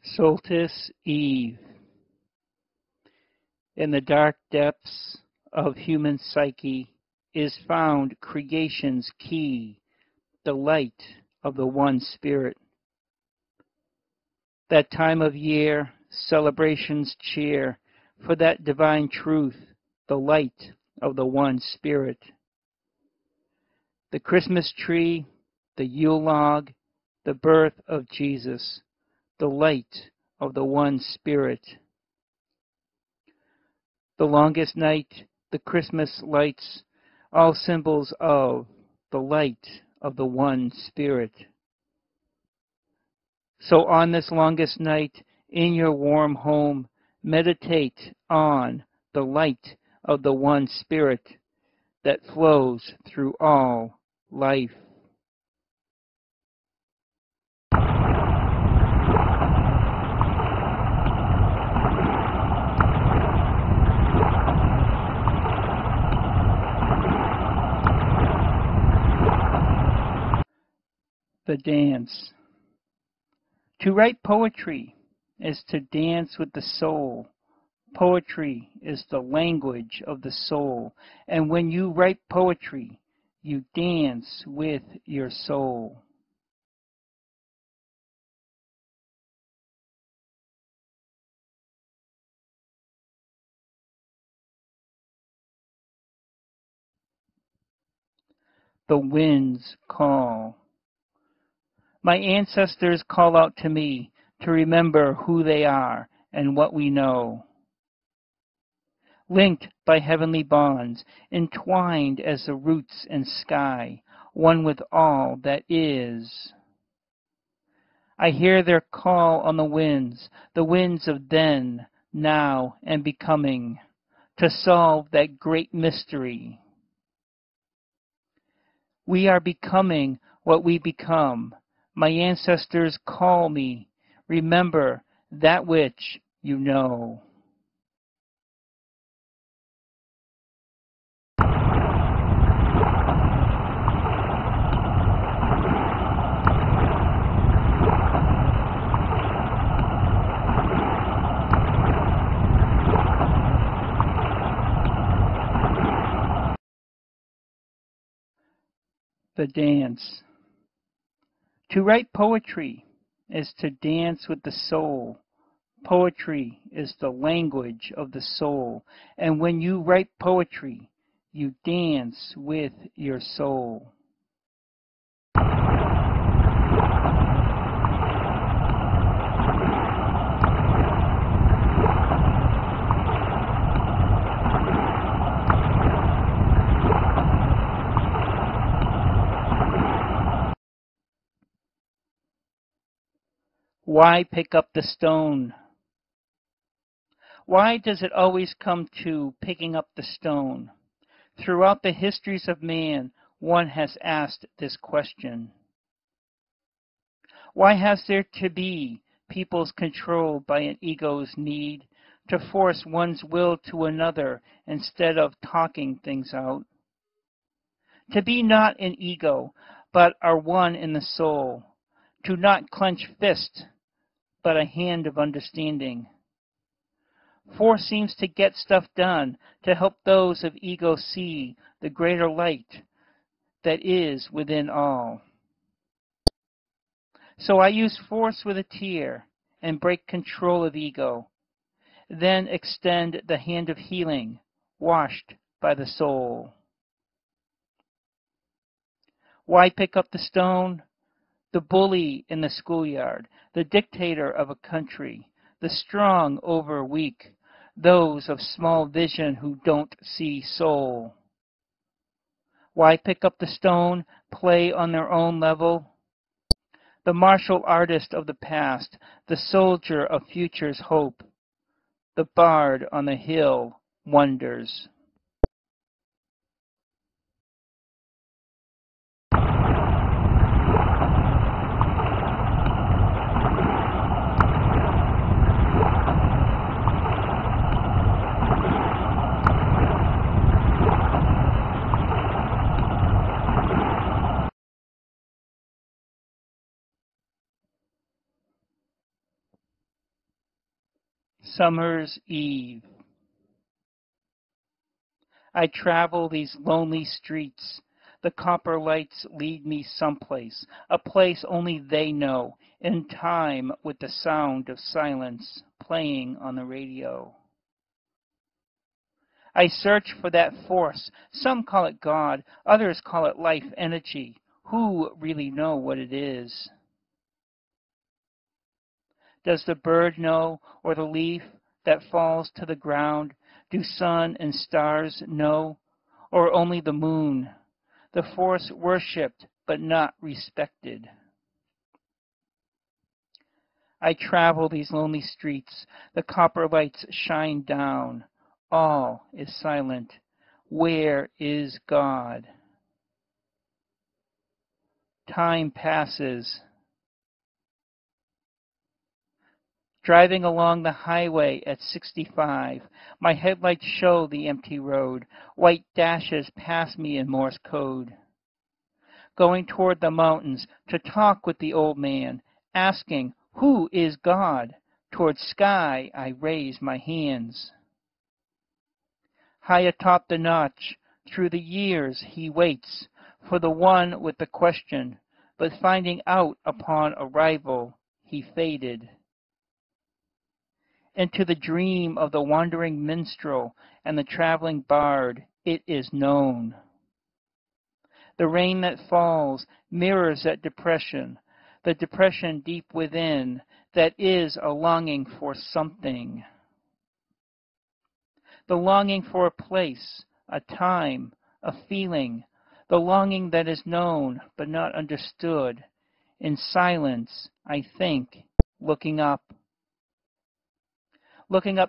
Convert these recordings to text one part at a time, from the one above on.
Soltice Eve. In the dark depths of human psyche is found creation's key, the light of the one Spirit. That time of year, celebrations cheer for that divine truth, the light of the one Spirit. The Christmas tree, the Yule log, the birth of Jesus, the light of the one Spirit. The longest night, the Christmas lights, all symbols of the light of the one Spirit. So on this longest night, in your warm home, meditate on the light of the one Spirit that flows through all life. The dance. To write poetry is to dance with the soul. Poetry is the language of the soul. And when you write poetry, you dance with your soul. The winds call. My ancestors call out to me to remember who they are and what we know. Linked by heavenly bonds, entwined as the roots and sky, one with all that is. I hear their call on the winds of then, now, and becoming, to solve that great mystery. We are becoming what we become. My ancestors call me, remember that which you know. The dance. To write poetry is to dance with the soul. Poetry is the language of the soul. And when you write poetry, you dance with your soul. Why pick up the stone? Why does it always come to picking up the stone? Throughout the histories of man, one has asked this question. Why has there to be peoples controlled by an ego's need to force one's will to another instead of talking things out? To be not an ego, but are one in the soul. To not clench fist, but a hand of understanding. Force seems to get stuff done to help those of ego see the greater light that is within all. So I use force with a tear and break control of ego, then extend the hand of healing, washed by the soul. Why pick up the stone? The bully in the schoolyard, the dictator of a country, the strong over weak, those of small vision who don't see soul. Why pick up the stone, play on their own level? The martial artist of the past, the soldier of future's hope, the bard on the hill wonders. Summer's Eve. I travel these lonely streets. The copper lights lead me someplace, a place only they know, in time with the sound of silence playing on the radio. I search for that force. Some call it God, others call it life energy. Who really know what it is? Does the bird know, or the leaf that falls to the ground? Do sun and stars know, or only the moon? The force worshipped but not respected. I travel these lonely streets. The copper lights shine down. All is silent. Where is God? Time passes. Driving along the highway at 65, my headlights show the empty road. White dashes pass me in Morse code. Going toward the mountains to talk with the old man, asking, who is God? Toward sky I raise my hands. High atop the notch, through the years he waits for the one with the question, but finding out upon arrival, he faded into the dream of the wandering minstrel and the traveling bard. It is known. The rain that falls mirrors that depression, the depression deep within that is a longing for something. The longing for a place, a time, a feeling, the longing that is known but not understood. In silence, I think, looking up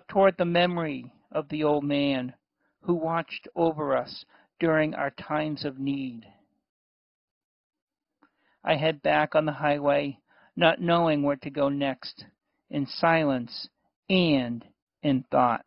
toward the memory of the old man who watched over us during our times of need. I head back on the highway, not knowing where to go next, in silence and in thought.